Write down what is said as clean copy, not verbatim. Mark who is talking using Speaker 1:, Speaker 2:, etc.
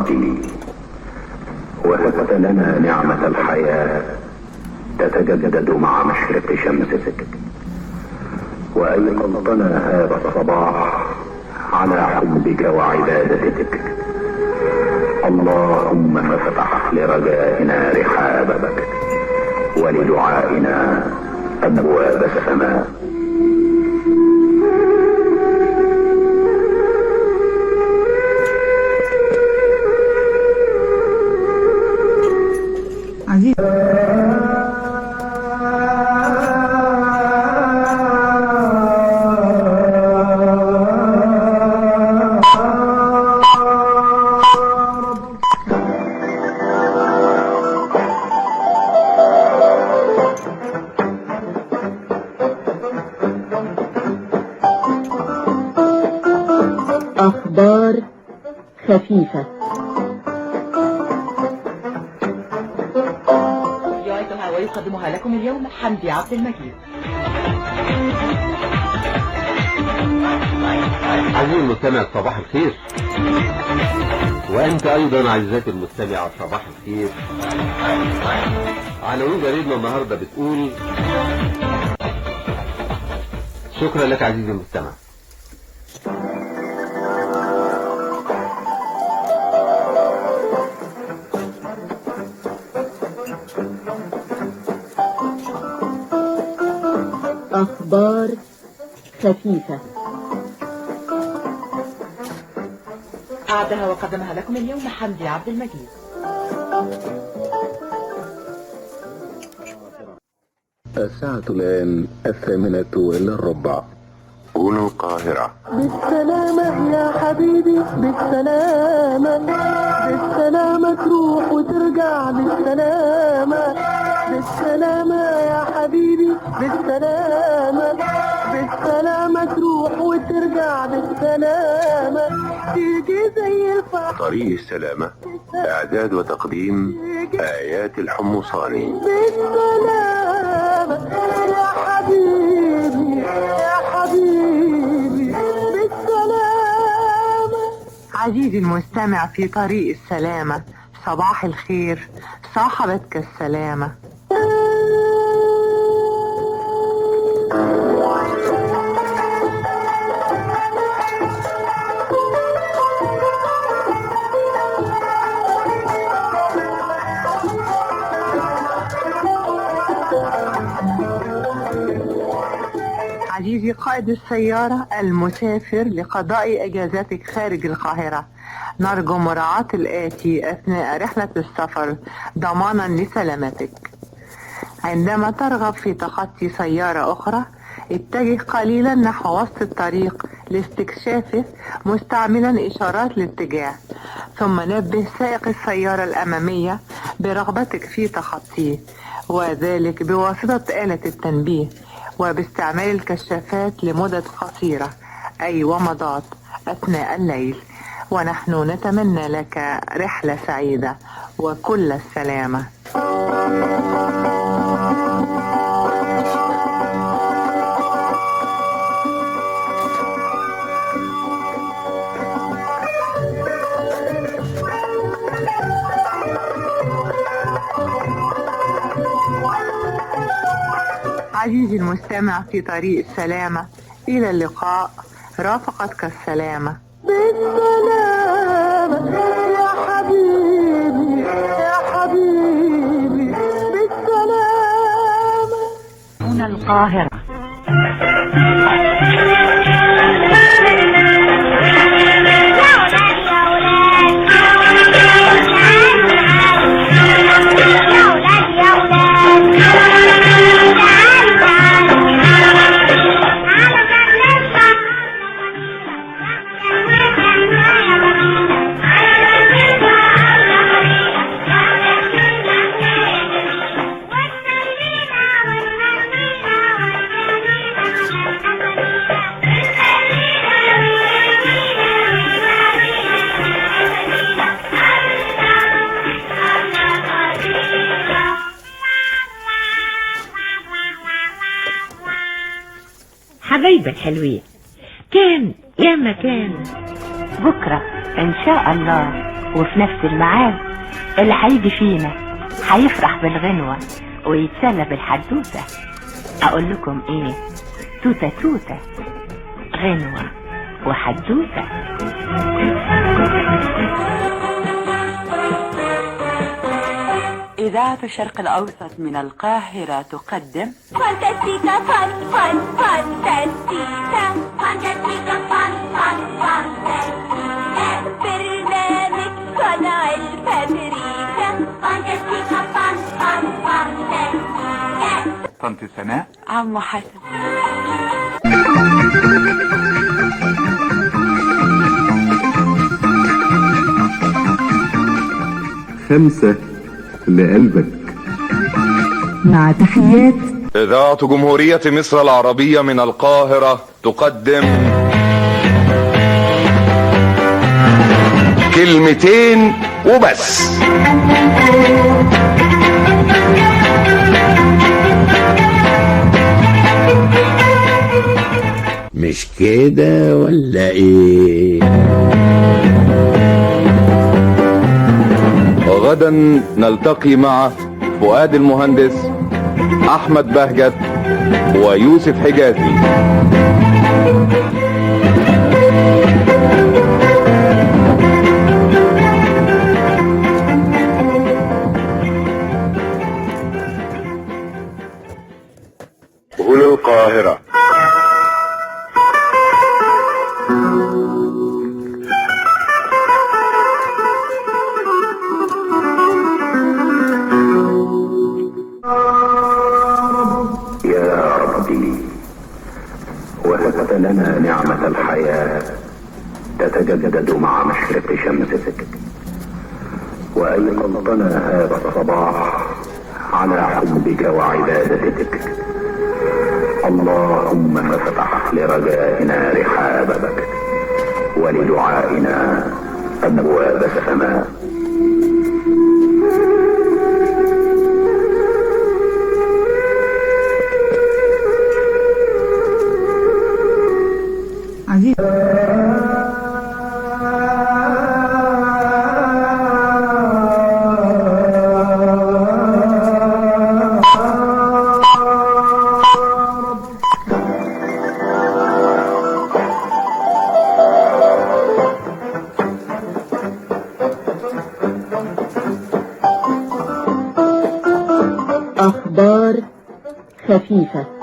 Speaker 1: ربي، وهبت لنا نعمة الحياة تتجدد مع مشرق شمسك، وأيقظتنا هذا الصباح على حبك وعبادتك. اللهم فافتح لرجائنا رحابك ولدعائنا أبواب السماء.
Speaker 2: عزيز
Speaker 3: أخبار خفيفة.
Speaker 4: ويقدمها لكم اليوم حمدي عبد المجيد.
Speaker 5: عزيزي المستمع صباح الخير، وأنت أيضا عزيزاتي المستمعة صباح الخير. عناوين جريدنا النهاردة بتقول: شكرا لك عزيزي المستمع.
Speaker 3: أخبار خفيفة.
Speaker 4: أعدها وقدمها لكم اليوم حمدي عبد المجيد.
Speaker 1: الساعة الآن 8:15. هنا القاهرة.
Speaker 6: بالسلامة يا حبيبي، بالسلامة، بالسلامة تروح وترجع بالسلامة، بالسلامة يا حبيبي، بالسلامة، بالسلامة تروح وترجع بالسلامة، تيجي زي الفرح.
Speaker 1: طريق السلامة، إعداد وتقديم آيات الحمصاني.
Speaker 6: بالسلامة يا حبيبي، يا حبيبي، بالسلامة. عزيزي المستمع في طريق السلامة، صباح الخير، صاحبتك السلامة. عزيزي قائد السيارة المسافر لقضاء اجازاتك خارج القاهرة، نرجو مراعاة الآتي أثناء رحلة السفر ضمانا لسلامتك. عندما ترغب في تخطي سيارة أخرى، اتجه قليلا نحو وسط الطريق لاستكشافه مستعملا إشارات الاتجاه، ثم نبه سائق السيارة الأمامية برغبتك في تخطيه، وذلك بواسطة آلة التنبيه وباستعمال الكشافات لمدة قصيرة أي ومضات أثناء الليل. ونحن نتمنى لك رحلة سعيدة وكل السلامة. عزيزي المستمع في طريق السلامة، إلى اللقاء، رافقتك السلامة. بالسلامة يا حبيبي، يا حبيبي، بالسلامة.
Speaker 3: هنا القاهرة.
Speaker 7: حبايب الحلوين، كان يا مكان
Speaker 3: بكرة إن شاء الله
Speaker 2: وفي نفس الميعاد اللي هيجي فينا هيفرح بالغنوة ويتسلى بالحدوتة. اقول لكم ايه؟ توتة توتة، غنوة وحدوتة.
Speaker 7: إذاعة الشرق الأوسط من القاهرة تقدم
Speaker 8: فانتاستيكا فان فان فانتاستيكا فانتاستيكا فان فان فانتاستيكا برنامج صنع الفابريكا فانتاستيكا فان فان فانتاستيكا.
Speaker 9: طنط سناء،
Speaker 7: عمو حسن.
Speaker 1: خمسة لقلبك.
Speaker 3: مع تحيات
Speaker 10: إذاعة جمهورية مصر العربية من القاهرة تقدم كلمتين وبس.
Speaker 1: مش كده ولا ايه؟
Speaker 10: غدا نلتقي مع فؤاد المهندس، أحمد بهجت، ويوسف حجازي. هنا القاهرة.
Speaker 1: يا ربي، وهبت لنا نعمة الحياة تتجدد مع مشرق شمسك، وأيقظتنا هذا الصباح على حبك وعبادتك. اللهم فافتح لرجائنا رحابك ولدعائنا أبواب السماء.
Speaker 3: عزيز أخبار خفيفة.